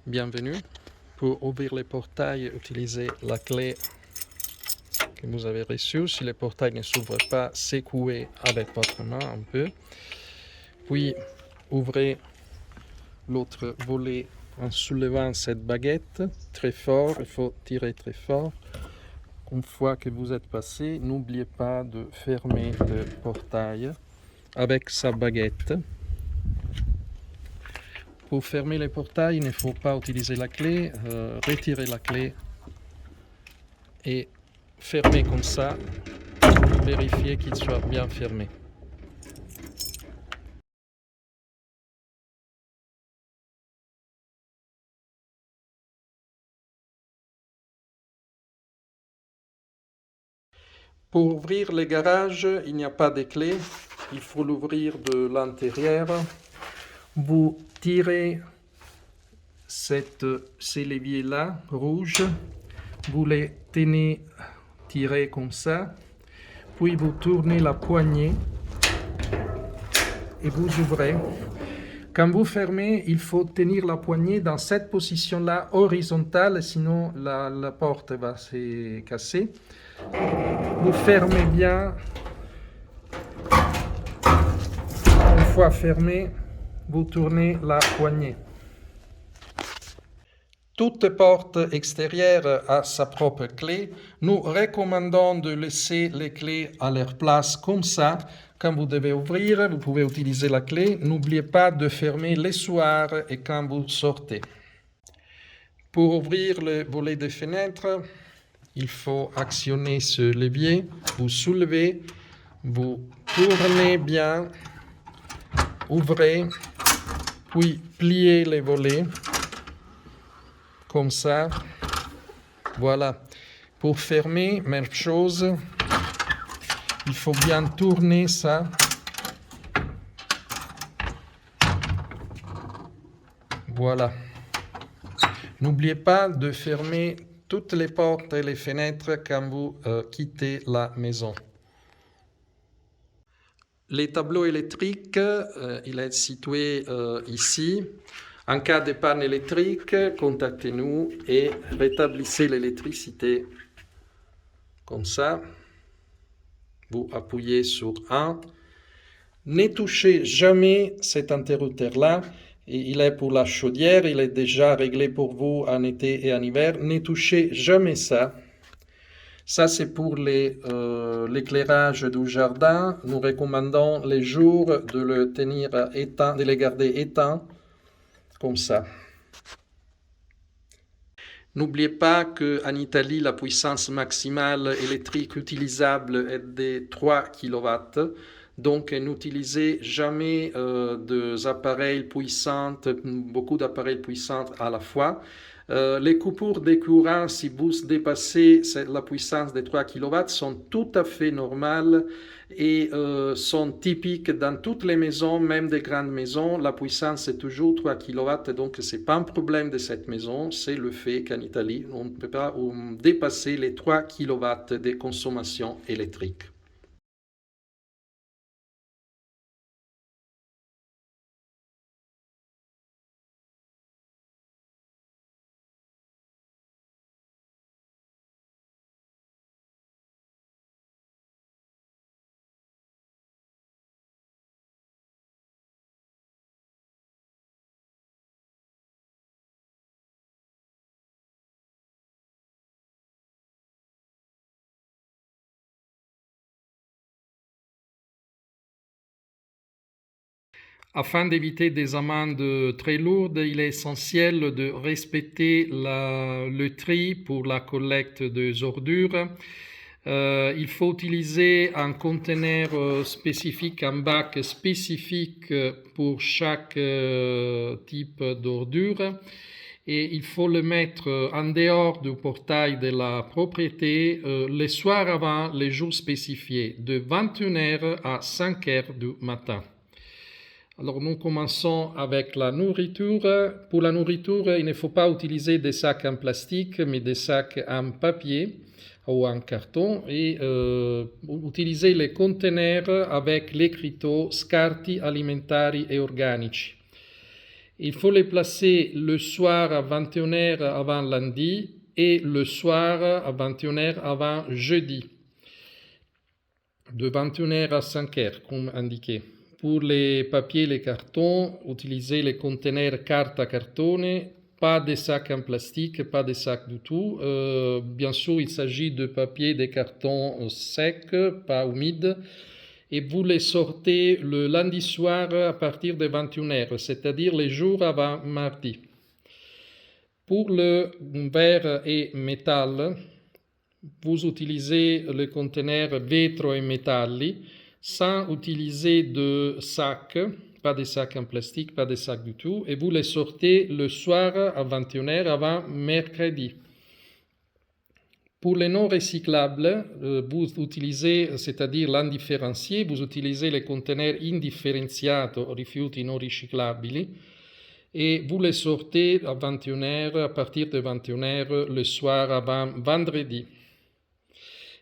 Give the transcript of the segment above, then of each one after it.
Bienvenue. Pour ouvrir les portails, utilisez la clé que vous avez reçue. Si le portail ne s'ouvre pas, secouez avec votre main un peu. Puis ouvrez l'autre volet en soulevant cette baguette très fort. Il faut tirer très fort. Une fois que vous êtes passé, n'oubliez pas de fermer le portail avec sa baguette. Pour fermer le portail, il ne faut pas utiliser la clé, retirer la clé et fermer comme ça, vérifier qu'il soit bien fermé. Pour ouvrir le garage, il n'y a pas de clé, il faut l'ouvrir de l'intérieur. Vous tirez ces leviers-là, rouges, vous les tenez tirés comme ça, puis vous tournez la poignée et vous ouvrez. Quand vous fermez, il faut tenir la poignée dans cette position-là horizontale, sinon la porte va se casser. Vous fermez bien. Une fois fermé, vous tournez la poignée. Toute porte extérieure a sa propre clé. Nous recommandons de laisser les clés à leur place comme ça. Quand vous devez ouvrir, vous pouvez utiliser la clé. N'oubliez pas de fermer les soirs et quand vous sortez. Pour ouvrir le volet de fenêtre, il faut actionner ce levier. Vous soulevez, vous tournez bien, ouvrez, puis pliez les volets. Comme ça, voilà. Pour fermer, même chose, il faut bien tourner ça. Voilà. N'oubliez pas de fermer toutes les portes et les fenêtres quand vous quittez la maison. Les tableaux électriques, il est situé ici. En cas de panne électrique, contactez-nous et rétablissez l'électricité. Comme ça, vous appuyez sur 1. Ne touchez jamais cet interrupteur-là. Il est pour la chaudière, il est déjà réglé pour vous en été et en hiver. Ne touchez jamais ça. Ça, c'est pour l'éclairage du jardin. Nous recommandons les jours de le tenir éteint, de les garder éteints. Comme ça. N'oubliez pas qu'en Italie, la puissance maximale électrique utilisable est de 3 kW. Donc, n'utilisez jamais des appareils puissants, beaucoup d'appareils puissants à la fois. Les coupures de courant, si vous dépassez la puissance de 3 kW, sont tout à fait normales et sont typiques dans toutes les maisons, même des grandes maisons. La puissance est toujours 3 kW, donc ce n'est pas un problème de cette maison, c'est le fait qu'en Italie, on ne peut pas dépasser les 3 kW de consommation électrique. Afin d'éviter des amendes très lourdes, il est essentiel de respecter le tri pour la collecte des ordures. Il faut utiliser un conteneur spécifique, un bac spécifique pour chaque type d'ordure. Et il faut le mettre en dehors du portail de la propriété le soir avant les jours spécifiés, de 21h à 5h du matin. Alors nous commençons avec la nourriture. Pour la nourriture, il ne faut pas utiliser des sacs en plastique, mais des sacs en papier ou en carton et utiliser les conteneurs avec l'écriteau scarti alimentari e organici. Il faut les placer le soir à 21h avant lundi et le soir à 21h avant jeudi, de 21h à 5h comme indiqué. Pour les papiers et les cartons, utilisez les conteneurs carte à cartonne, pas de sacs en plastique, pas de sacs du tout. Bien sûr, il s'agit de papier et de cartons secs, pas humides. Et vous les sortez le lundi soir à partir de 21h, c'est-à-dire les jours avant mardi. Pour le verre et métal, vous utilisez le conteneur vetro et metalli sans utiliser de sacs, pas de sacs en plastique, pas de sacs du tout, et vous les sortez le soir à 21h avant mercredi. Pour les non recyclables, vous utilisez, c'est-à-dire l'indifferenzié, vous utilisez les conteneurs indifferenziato, rifiuti non riciclabili, et vous les sortez à 21h, à partir de 21h le soir avant vendredi.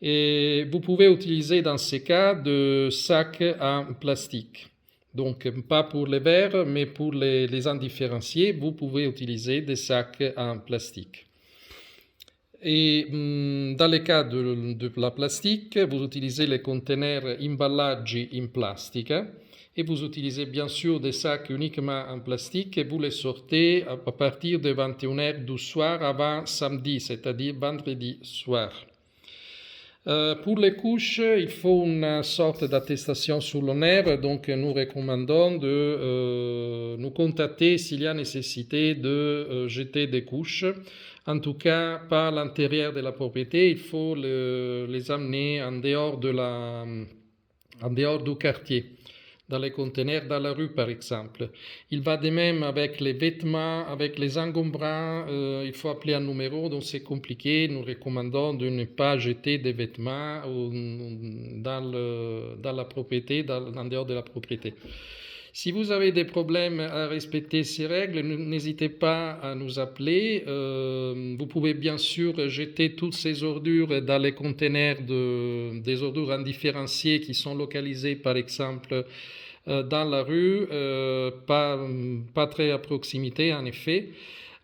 Et vous pouvez utiliser dans ces cas de sacs en plastique. Donc, pas pour les verres, mais pour les indifferenciés, vous pouvez utiliser des sacs en plastique. Et dans le cas de la plastique, vous utilisez les conteneurs imballaggi in plastica et vous utilisez bien sûr des sacs uniquement en plastique et vous les sortez à partir de 21h du soir avant samedi, c'est-à-dire vendredi soir. Pour les couches, il faut une sorte d'attestation sur l'honneur, donc nous recommandons de nous contacter s'il y a nécessité de jeter des couches. En tout cas, pas à l'intérieur de la propriété, il faut les amener en dehors du quartier, dans les conteneurs, dans la rue par exemple. Il va de même avec les vêtements, avec les encombrants, il faut appeler un numéro, donc c'est compliqué. Nous recommandons de ne pas jeter des vêtements dans la propriété, en dehors de la propriété. Si vous avez des problèmes à respecter ces règles, n'hésitez pas à nous appeler. Vous pouvez bien sûr jeter toutes ces ordures dans les conteneurs des ordures indifférenciées qui sont localisées par exemple dans la rue, pas très à proximité en effet.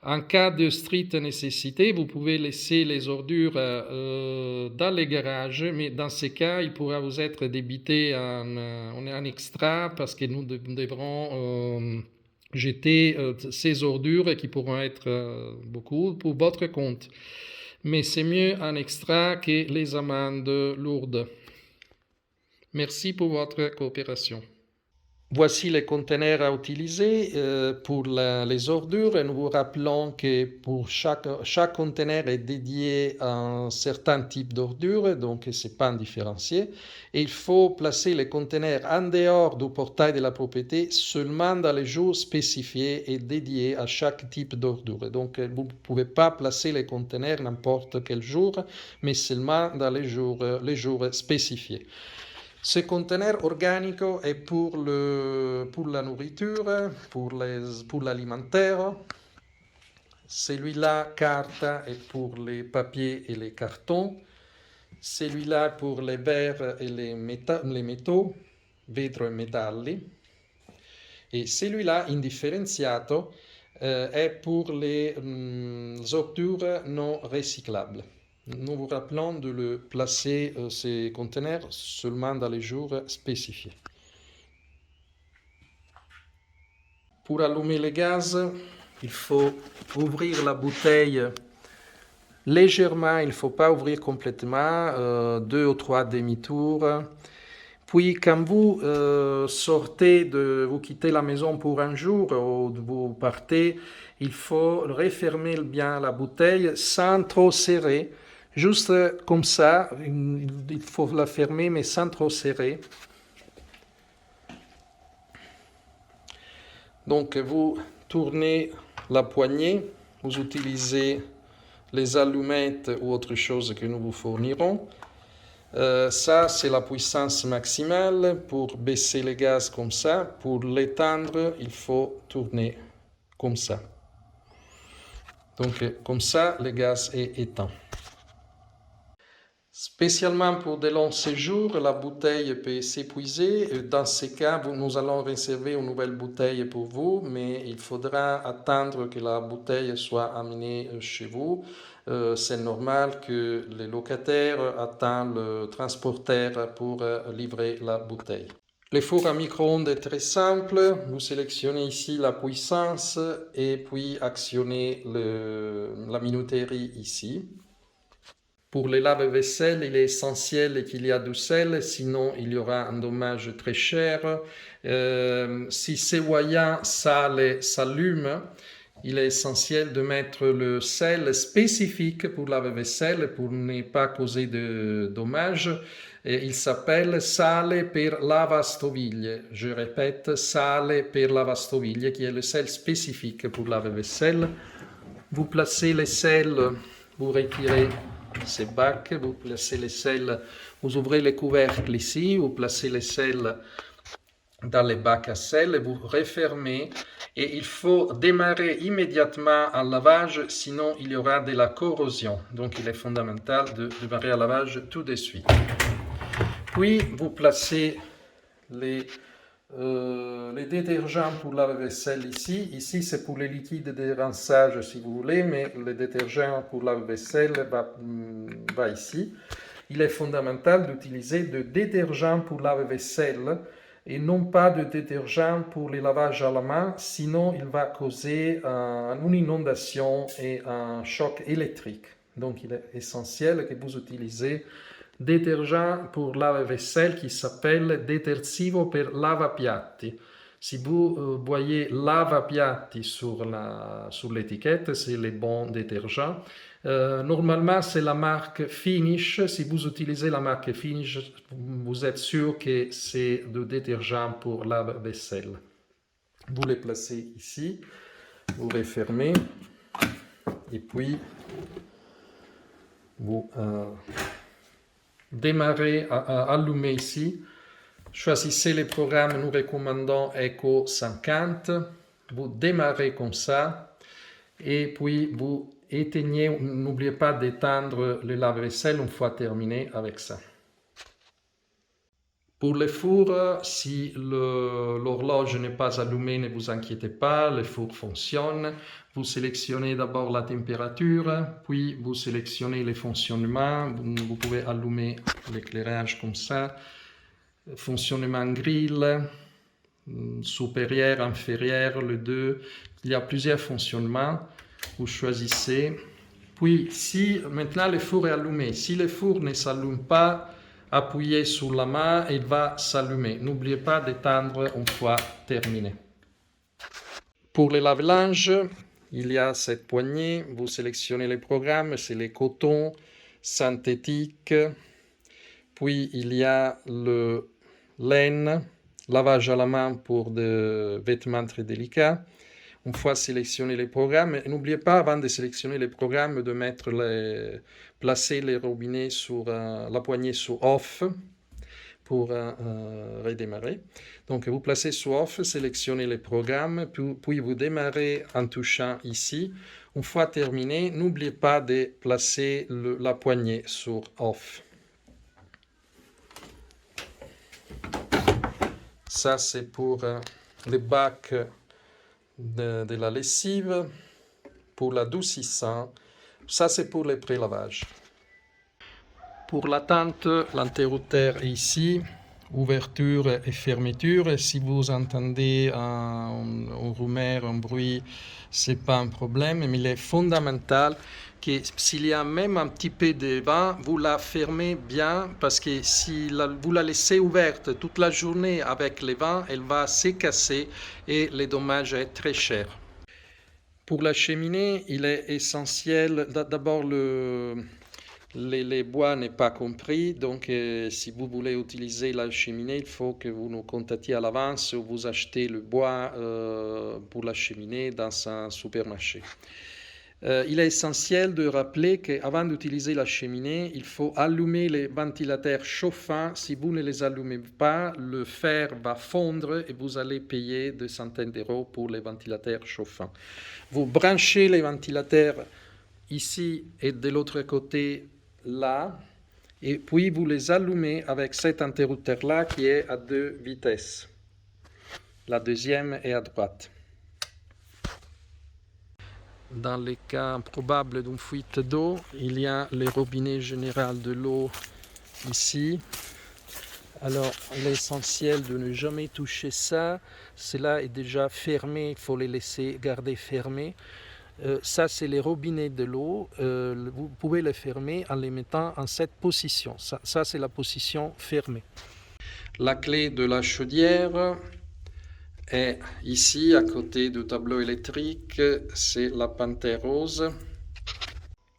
En cas de stricte nécessité, vous pouvez laisser les ordures dans les garages, mais dans ces cas, il pourra vous être débité en extra parce que nous devrons jeter ces ordures qui pourront être beaucoup pour votre compte. Mais c'est mieux en extra que les amendes lourdes. Merci pour votre coopération. Voici les conteneurs à utiliser pour les ordures. Nous vous rappelons que pour chaque conteneur est dédié à un certain type d'ordure, donc ce n'est pas indifférencié. Et il faut placer les conteneurs en dehors du portail de la propriété seulement dans les jours spécifiés et dédiés à chaque type d'ordure. Donc vous ne pouvez pas placer les conteneurs n'importe quel jour, mais seulement dans les jours spécifiés. Ce conteneur organico est pour la nourriture, pour l'alimentaire. Celui-là, carta, est pour les papiers et les cartons. Celui-là pour les verres et les métaux, vetro e metalli. Et celui-là, indifferenziato, est pour les ordures non recyclables. Nous vous rappelons de le placer ces conteneurs seulement dans les jours spécifiés. Pour allumer le gaz, il faut ouvrir la bouteille légèrement, il ne faut pas ouvrir complètement, 2 ou 3 demi-tours. Puis quand vous vous quittez la maison pour un jour ou vous partez, il faut refermer bien la bouteille sans trop serrer. Juste comme ça, il faut la fermer mais sans trop serrer. Donc vous tournez la poignée, vous utilisez les allumettes ou autre chose que nous vous fournirons. Ça c'est la puissance maximale pour baisser le gaz comme ça. Pour l'éteindre, il faut tourner comme ça. Donc comme ça, le gaz est éteint. Spécialement pour de longs séjours, la bouteille peut s'épuiser. Dans ces cas, nous allons réserver une nouvelle bouteille pour vous, mais il faudra attendre que la bouteille soit amenée chez vous. C'est normal que les locataires attendent le transporteur pour livrer la bouteille. Le four à micro-ondes est très simple. Vous sélectionnez ici la puissance et puis actionnez la minuterie ici. Pour les lave-vaisselle, il est essentiel qu'il y ait du sel, sinon il y aura un dommage très cher. Si ces voyants sales s'allument, il est essentiel de mettre le sel spécifique pour lave-vaisselle pour ne pas causer de dommages. Et il s'appelle sale per lavastoviglie. Je répète, sale per lavastoviglie, qui est le sel spécifique pour lave-vaisselle. Vous placez les sels, vous retirez ces bacs, vous placez les sels, vous ouvrez les couvercles ici, vous placez les sels dans les bacs à sel, vous refermez et il faut démarrer immédiatement un lavage, sinon il y aura de la corrosion. Donc il est fondamental de démarrer un lavage tout de suite. Puis vous placez les détergents pour lave-vaisselle ici. Ici, c'est pour les liquides de rinçage si vous voulez, mais le détergent pour lave-vaisselle va ici. Il est fondamental d'utiliser de détergent pour lave-vaisselle et non pas de détergent pour les lavages à la main, sinon il va causer une inondation et un choc électrique. Donc il est essentiel que vous utilisez détergent pour lave-vaisselle qui s'appelle Detersivo per lavapiatti. Si vous voyez lavapiatti sur l'étiquette, c'est le bon détergent. Normalement, c'est la marque Finish. Si vous utilisez la marque Finish, vous êtes sûr que c'est de détergent pour lave-vaisselle. Vous les placez ici, vous refermez et puis vous démarrez, allumez ici. Choisissez le programme, nous recommandons Eco 50. Vous démarrez comme ça et puis vous éteignez. N'oubliez pas d'éteindre le lave-vaisselle une fois terminé avec ça. Pour le four, si l'horloge n'est pas allumée, ne vous inquiétez pas, le four fonctionne. Vous sélectionnez d'abord la température, puis vous sélectionnez le fonctionnement. Vous pouvez allumer l'éclairage comme ça. Fonctionnement grille, supérieur, inférieur, les deux. Il y a plusieurs fonctionnements. Vous choisissez. Puis, si maintenant le four est allumé, si le four ne s'allume pas, appuyez sur la main et il va s'allumer. N'oubliez pas d'éteindre une fois terminé. Pour le lave-linge, il y a cette poignée. Vous sélectionnez les programmes, c'est les cotons synthétiques. Puis il y a le laine, lavage à la main pour des vêtements très délicats. Une fois sélectionné les programmes, n'oubliez pas avant de sélectionner les programmes de placer les robinets sur la poignée sur off pour redémarrer. Donc vous placez sur off, sélectionnez les programmes, puis vous démarrez en touchant ici. Une fois terminé, n'oubliez pas de placer la poignée sur off. Ça c'est pour les bacs de la lessive, pour l'adoucissant. Ça c'est pour les pré-lavages. Pour l'attente, l'interrupteur est ici, ouverture et fermeture. Si vous entendez un rumeur, un bruit, c'est pas un problème, mais il est fondamental que s'il y a même un petit peu de vent, vous la fermez bien, parce que si vous la laissez ouverte toute la journée avec le vent, elle va se casser et le dommage est très cher. Pour la cheminée, il est essentiel, d'abord les bois n'est pas compris, donc si vous voulez utiliser la cheminée, il faut que vous nous contactiez à l'avance ou vous achetez le bois pour la cheminée dans un supermarché. Il est essentiel de rappeler qu'avant d'utiliser la cheminée, il faut allumer les ventilateurs chauffants. Si vous ne les allumez pas, le fer va fondre et vous allez payer des centaines d'euros pour les ventilateurs chauffants. Vous branchez les ventilateurs ici et de l'autre côté là, Et puis vous les allumez avec cet interrupteur-là qui est à 2 vitesses. La deuxième est à droite. Dans les cas probables d'une fuite d'eau, il y a le robinet général de l'eau ici. Alors, il est essentiel de ne jamais toucher ça. Cela est déjà fermé, il faut les laisser garder fermés. Ça, c'est les robinets de l'eau. Vous pouvez les fermer en les mettant en cette position. Ça c'est la position fermée. La clé de la chaudière est ici, à côté du tableau électrique. C'est la panthère rose.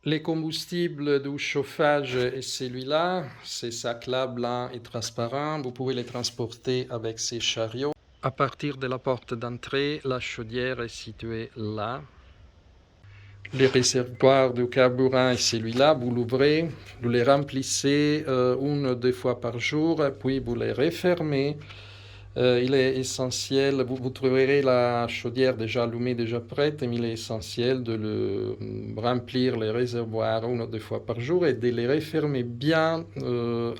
Les combustibles du chauffage est celui-là. C'est sac-là blanc et transparent. Vous pouvez les transporter avec ces chariots. À partir de la porte d'entrée, la chaudière est située là. Les réservoirs de carburant est celui-là, vous l'ouvrez, vous les remplissez 1 ou 2 fois par jour, puis vous les refermez. Il est essentiel, vous trouverez la chaudière déjà allumée, déjà prête, mais il est essentiel de remplir les réservoirs 1 ou 2 fois par jour et de les refermer bien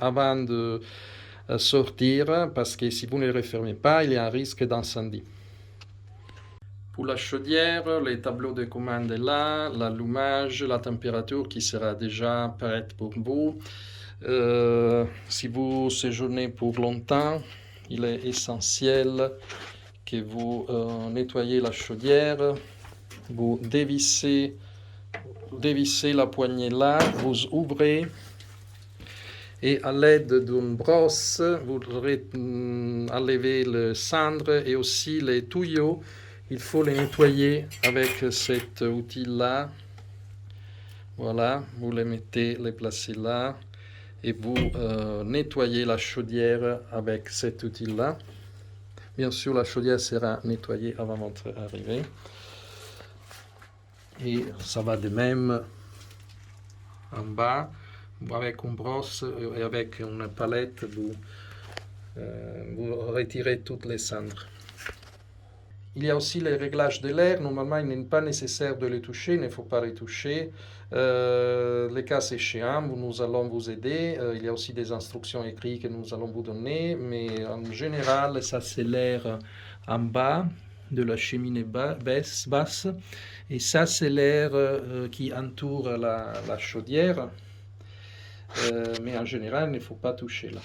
avant de sortir, parce que si vous ne les refermez pas, il y a un risque d'incendie. Pour la chaudière, les tableaux de commande est là, l'allumage, la température qui sera déjà prête pour vous. Si vous séjournez pour longtemps, il est essentiel que vous nettoyez la chaudière, vous dévissez la poignée là, vous ouvrez et à l'aide d'une brosse, vous enlevez le cendre et aussi les tuyaux. Il faut les nettoyer avec cet outil-là. Voilà, vous les mettez, les placez là et vous nettoyez la chaudière avec cet outil-là. Bien sûr, la chaudière sera nettoyée avant votre arrivée. Et ça va de même en bas, avec une brosse et avec une palette, vous retirez toutes les cendres. Il y a aussi les réglages de l'air. Normalement, il n'est pas nécessaire de les toucher, il ne faut pas les toucher. Les cas échéants, nous allons vous aider. Il y a aussi des instructions écrites que nous allons vous donner, mais en général, ça c'est l'air en bas de la cheminée basse. Et ça c'est l'air qui entoure la chaudière. Mais en général, il ne faut pas toucher là.